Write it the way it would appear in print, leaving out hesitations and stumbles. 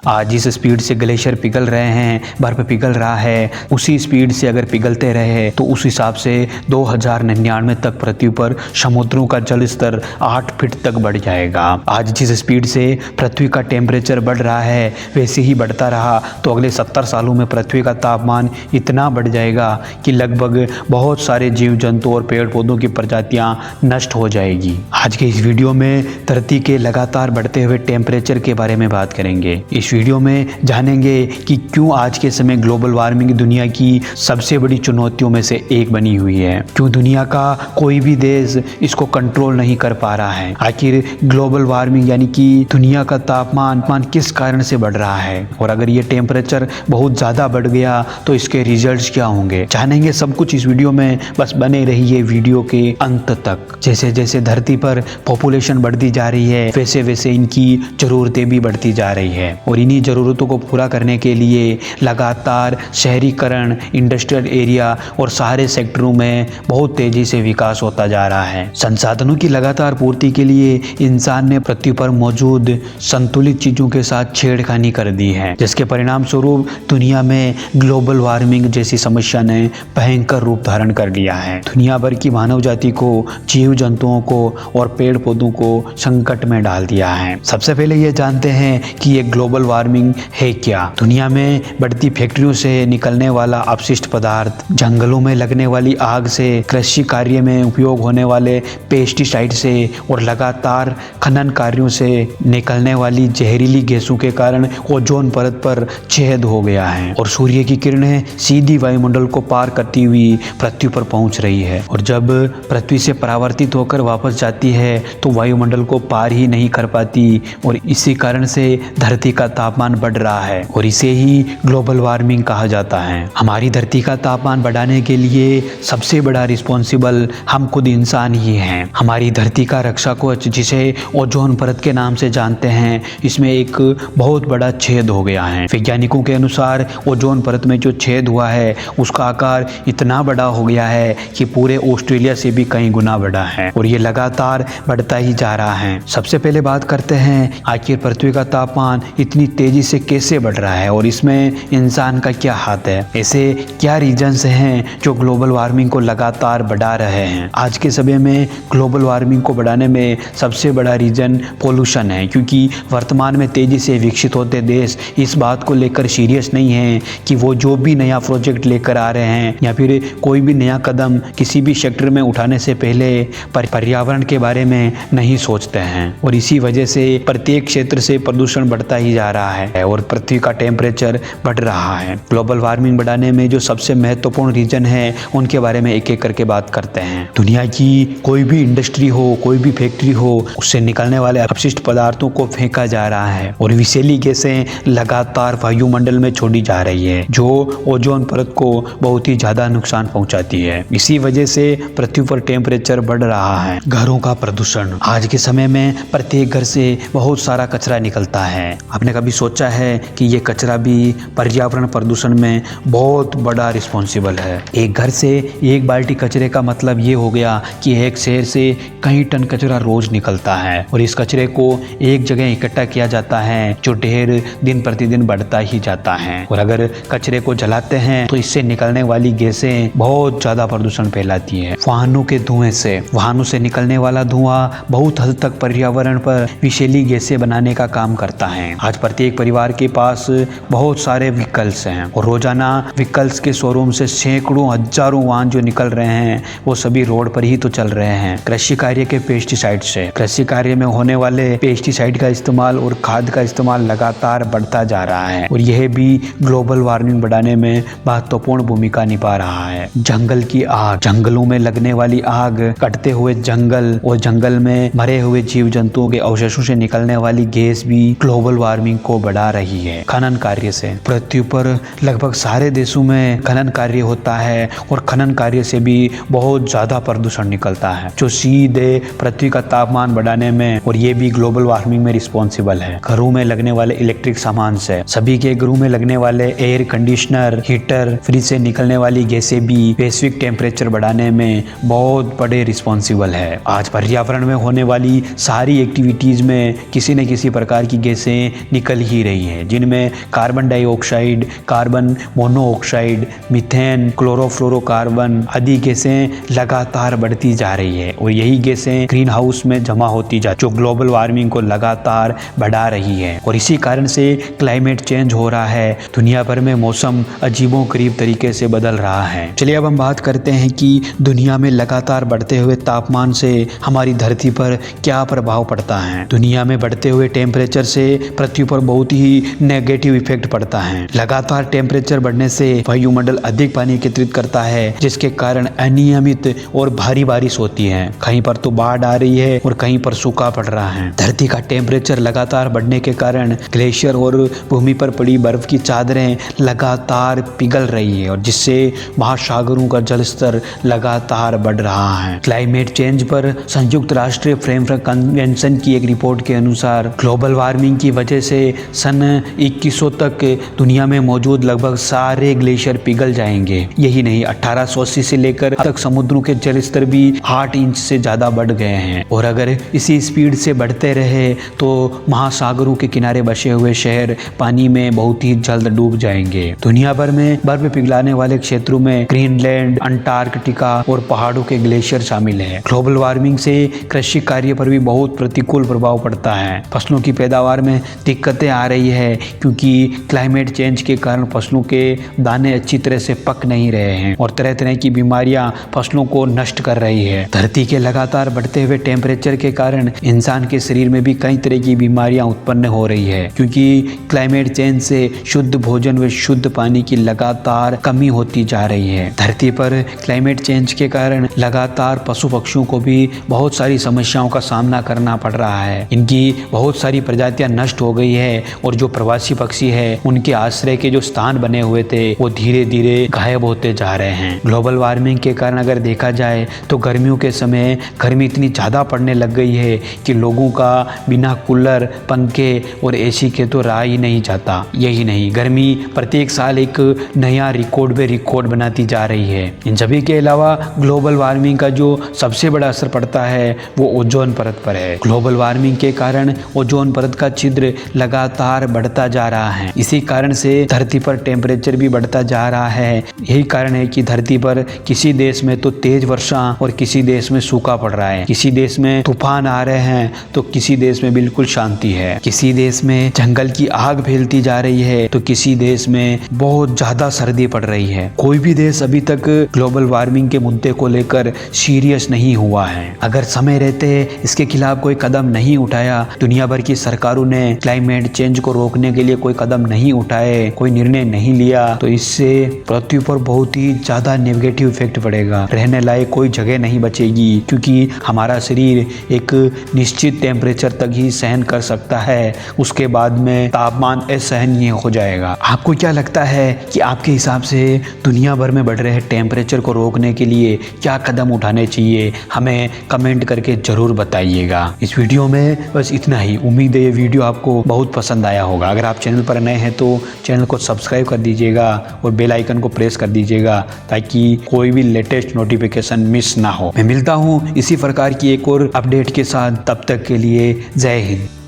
आज जिस स्पीड से ग्लेशियर पिघल रहे हैं, बर्फ पिघल रहा है, उसी स्पीड से अगर पिघलते रहे तो उस हिसाब से 2099 तक पृथ्वी पर समुद्रों का जल स्तर 8 फीट तक बढ़ जाएगा। आज जिस स्पीड से पृथ्वी का टेम्परेचर बढ़ रहा है वैसे ही बढ़ता रहा तो अगले 70 सालों में पृथ्वी का तापमान इतना बढ़ जाएगा कि लगभग बहुत सारे जीव जंतु और पेड़ पौधों की प्रजातियां नष्ट हो जाएगी। आज के इस वीडियो में धरती के लगातार बढ़ते हुए टेम्परेचर के बारे में बात करेंगे। इस वीडियो में जानेंगे कि क्यों आज के समय ग्लोबल वार्मिंग दुनिया की सबसे बड़ी चुनौतियों में से एक बनी हुई है, क्यों दुनिया का कोई भी देश इसको कंट्रोल नहीं कर पा रहा है। आखिर ग्लोबल वार्मिंग यानी कि दुनिया का तापमान किस कारण से बढ़ रहा है, और अगर ये टेम्परेचर बहुत ज्यादा बढ़ गया तो इसके रिजल्ट्स क्या होंगे, जानेंगे सब कुछ इस वीडियो में। बस बने रहिए वीडियो के अंत तक। जैसे जैसे धरती पर पॉपुलेशन बढ़ती जा रही है वैसे वैसे इनकी जरूरतें भी बढ़ती जा रही है, और इन्हीं ज़रूरतों को पूरा करने के लिए लगातार शहरीकरण, इंडस्ट्रियल एरिया और सारे सेक्टरों में बहुत तेजी से विकास होता जा रहा है। संसाधनों की लगातार पूर्ति के लिए इंसान ने पृथ्वी पर मौजूद संतुलित चीजों के साथ छेड़खानी कर दी है, जिसके परिणाम स्वरूप दुनिया में ग्लोबल वार्मिंग जैसी समस्या ने भयंकर रूप धारण कर लिया है। दुनिया भर की मानव जाति को, जीव जंतुओं को और पेड़ पौधों को संकट में डाल दिया है। सबसे पहले ये जानते हैं कि ये ग्लोबल वार्मिंग है क्या। दुनिया में बढ़ती फैक्ट्रियों से निकलने वाला अपशिष्ट पदार्थ, जंगलों में लगने वाली आग से, कृषि कार्य में उपयोग होने वाले पेस्टिसाइड से और लगातार खनन कार्यों से निकलने वाली जहरीली गैसों के कारण ओजोन परत पर छेद हो गया है और सूर्य की किरणें सीधी वायुमंडल को पार करती हुई पृथ्वी पर पहुंच रही है, और जब पृथ्वी से परावर्तित होकर वापस जाती है तो वायुमंडल को पार ही नहीं कर पाती, और इसी कारण से धरती का तापमान बढ़ रहा है और इसे ही ग्लोबल वार्मिंग कहा जाता है। हमारी धरती का तापमान बढ़ाने के लिए सबसे बड़ा रिस्पॉन्सिबल हम खुद इंसान ही हैं। हमारी धरती का रक्षा कवच, जिसे ओजोन परत के नाम से जानते हैं, इसमें एक बहुत बड़ा छेद हो गया है। वैज्ञानिकों के अनुसार ओजोन परत में जो छेद हुआ है उसका आकार इतना बड़ा हो गया है कि पूरे ऑस्ट्रेलिया से भी कई गुना बड़ा है, और ये लगातार बढ़ता ही जा रहा है। सबसे पहले बात करते हैं आखिर पृथ्वी का तापमान इतनी तेजी से कैसे बढ़ रहा है और इसमें इंसान का क्या हाथ है। ऐसे क्या रीजन्स हैं जो ग्लोबल वार्मिंग को लगातार बढ़ा रहे हैं। आज के समय में ग्लोबल वार्मिंग को बढ़ाने में सबसे बड़ा रीजन पोल्यूशन है, क्योंकि वर्तमान में तेजी से विकसित होते देश इस बात को लेकर सीरियस नहीं है कि वो जो भी नया प्रोजेक्ट लेकर आ रहे हैं या फिर कोई भी नया कदम किसी भी सेक्टर में उठाने से पहले पर्यावरण के बारे में नहीं सोचते हैं, और इसी वजह से प्रत्येक क्षेत्र से प्रदूषण बढ़ता ही जा रहा है और पृथ्वी का टेम्परेचर बढ़ रहा है। ग्लोबल वार्मिंग बढ़ाने में जो सबसे महत्वपूर्ण रीजन है उनके बारे में एक एक करके बात करते हैं। दुनिया की कोई भी इंडस्ट्री हो, कोई भी फैक्ट्री हो, उससे निकलने वाले अपशिष्ट पदार्थों को फेंका जा रहा है और विषैली गैसें लगातार वायुमंडल में छोड़ी जा रही है, जो ओजोन परत को बहुत ही ज्यादा नुकसान पहुंचाती है। इसी वजह से पृथ्वी पर टेम्परेचर बढ़ रहा है। घरों का प्रदूषण, आज के समय में प्रत्येक घर से बहुत सारा कचरा निकलता है। आपने कभी सोचा है कि ये कचरा भी पर्यावरण प्रदूषण में बहुत बड़ा रिस्पॉन्सिबल है। एक घर से एक बाल्टी कचरे का मतलब ये हो गया कि एक शहर से कई टन कचरा रोज निकलता है, और इस कचरे को एक जगह इकट्ठा किया जाता है जो ढेर दिन प्रतिदिन बढ़ता ही जाता है। और अगर कचरे को जलाते हैं तो इससे निकलने वाली गैसें बहुत ज्यादा प्रदूषण फैलाती है। वाहनों के धुएं से, वाहनों से निकलने वाला धुआं बहुत हद तक पर्यावरण पर विषैली गैसें बनाने का काम करता है। आज प्रत्येक परिवार के पास बहुत सारे व्हीकल्स हैं और रोजाना व्हीकल्स के शोरूम से सैकड़ों हजारों वाहन जो निकल रहे हैं वो सभी रोड पर ही तो चल रहे हैं। कृषि कार्य के पेस्टिसाइड से, कृषि कार्य में होने वाले पेस्टिसाइड का इस्तेमाल और खाद का इस्तेमाल लगातार बढ़ता जा रहा है, और यह भी ग्लोबल वार्मिंग बढ़ाने में महत्वपूर्ण भूमिका निभा रहा है। जंगल की आग, जंगलों में लगने वाली आग, कटते हुए जंगल और जंगल में मरे हुए जीव जंतुओं के अवशेषों से निकलने वाली गैस भी ग्लोबल वार्मिंग को बढ़ा रही है। खनन कार्य से, पृथ्वी पर लगभग सारे देशों में खनन कार्य होता है और खनन कार्य से भी बहुत ज्यादा प्रदूषण निकलता है, जो सीधे पृथ्वी का तापमान बढ़ाने में, और ये भी ग्लोबल वार्मिंग में रिस्पॉन्सिबल है। घरों में लगने वाले इलेक्ट्रिक सामान से, सभी के घरों में लगने वाले एयर कंडीशनर, हीटर, फ्रिज से निकलने वाली गैसें भी वैश्विक टेम्परेचर बढ़ाने में बहुत बड़े रिस्पॉन्सिबल है। आज पर्यावरण में होने वाली सारी एक्टिविटीज में किसी न किसी प्रकार की गैसें निकल पिघल ही रही है, जिनमें carbon dioxide, carbon monoxide, methane, chlorofluorocarbon आदि गैसें लगातार बढ़ती जा रही है और यही गैसें ग्रीन हाउस में जमा होती जा, जो ग्लोबल वार्मिंग को लगातार बढ़ा रही है और इसी कारण से क्लाइमेट चेंज हो रहा है। दुनिया भर में मौसम अजीबो गरीब तरीके से बदल रहा है। चलिए अब हम बात करते हैं कि दुनिया में लगातार बढ़ते हुए तापमान से हमारी धरती पर क्या प्रभाव पड़ता है। दुनिया में बढ़ते हुए टेम्परेचर से पृथ्वी पर बहुत ही नेगेटिव इफेक्ट पड़ता है। लगातार टेम्परेचर बढ़ने से वायुमंडल अधिक पानी एकत्रित करता है, जिसके कारण अनियमित और भारी बारिश होती है। कहीं पर तो बाढ़ आ रही है और कहीं पर सूखा पड़ रहा है। धरती का टेम्परेचर लगातार बढ़ने के कारण ग्लेशियर और भूमि पर पड़ी बर्फ की चादरें लगातार पिघल रही है और जिससे महासागरों का जलस्तर लगातार बढ़ रहा है। क्लाइमेट चेंज पर संयुक्त राष्ट्र फ्रेमवर्क कन्वेंशन की एक रिपोर्ट के अनुसार ग्लोबल वार्मिंग की वजह से सन 2100 तक दुनिया में मौजूद लगभग सारे ग्लेशियर पिघल जाएंगे। यही नहीं, 1880 से लेकर तक समुद्रों के जलस्तर भी 8 इंच से ज्यादा बढ़ गए हैं और अगर इसी स्पीड से बढ़ते रहे तो महासागरों के किनारे बसे हुए शहर पानी में बहुत ही जल्द डूब जाएंगे। दुनिया भर में बर्फ पिघलाने वाले क्षेत्रों में ग्रीनलैंड, अंटार्कटिका और पहाड़ों के ग्लेशियर शामिल है। ग्लोबल वार्मिंग से कृषि कार्य पर भी बहुत प्रतिकूल प्रभाव पड़ता है। फसलों की पैदावार में दिक्कतें आ रही है क्योंकि क्लाइमेट चेंज के कारण फसलों के दाने अच्छी तरह से पक नहीं रहे हैं और तरह तरह की बीमारियां फसलों को नष्ट कर रही है। धरती के लगातार बढ़ते हुए टेम्परेचर के कारण इंसान के शरीर में भी कई तरह की बीमारियां उत्पन्न हो रही है क्योंकि क्लाइमेट चेंज से शुद्ध भोजन व शुद्ध पानी की लगातार कमी होती जा रही है। धरती पर क्लाइमेट चेंज के कारण लगातार पशु पक्षियों को भी बहुत सारी समस्याओं का सामना करना पड़ रहा है। इनकी बहुत सारी प्रजातियां नष्ट हो गई है और जो प्रवासी पक्षी है उनके आश्रय के जो स्थान बने हुए थे वो धीरे धीरे गायब होते जा रहे हैं। ग्लोबल वार्मिंग के कारण अगर देखा जाए तो गर्मियों के समय गर्मी इतनी ज़्यादा पड़ने लग गई है कि लोगों का बिना कूलर, पंखे और एसी के तो रहा ही नहीं जाता। यही नहीं, गर्मी प्रत्येक साल एक नया रिकॉर्ड पे रिकॉर्ड बनाती जा रही है। इन सभी के अलावा ग्लोबल वार्मिंग का जो सबसे बड़ा असर पड़ता है वो ओजोन परत पर है। ग्लोबल वार्मिंग के कारण ओजोन परत का छिद्र लगातार बढ़ता जा रहा है। इसी कारण से धरती पर टेम्परेचर भी बढ़ता जा रहा है। यही कारण है कि धरती पर किसी देश में तो तेज वर्षा और किसी देश में सूखा पड़ रहा है, किसी देश में तूफान आ रहे हैं तो किसी देश में बिल्कुल शांति है, किसी देश में जंगल की आग फैलती जा रही है तो किसी देश में बहुत ज्यादा सर्दी पड़ रही है। कोई भी देश अभी तक ग्लोबल वार्मिंग के मुद्दे को लेकर सीरियस नहीं हुआ है। अगर समय रहते इसके खिलाफ कोई कदम नहीं उठाया, दुनिया भर की सरकारों ने क्लाइमेट चेंज को रोकने के लिए कोई कदम नहीं उठाए, कोई निर्णय नहीं लिया तो इससे पृथ्वी पर बहुत ही ज्यादा नेगेटिव इफेक्ट पड़ेगा। रहने लायक कोई जगह नहीं बचेगी क्योंकि हमारा शरीर एक निश्चित टेम्परेचर तक ही सहन कर सकता है, उसके बाद में तापमान असहनीय हो जाएगा। आपको क्या लगता है कि आपके हिसाब से दुनिया भर में बढ़ रहे टेम्परेचर को रोकने के लिए क्या कदम उठाने चाहिए? हमें कमेंट करके जरूर बताइएगा। इस वीडियो में बस इतना ही। उम्मीद है ये वीडियो आपको बहुत पसंद आया होगा। अगर आप चैनल पर नए हैं तो चैनल को सब्सक्राइब कर दीजिएगा और बेल आइकन को प्रेस कर दीजिएगा ताकि कोई भी लेटेस्ट नोटिफिकेशन मिस ना हो। मैं मिलता हूँ इसी प्रकार की एक और अपडेट के साथ, तब तक के लिए जय हिंद।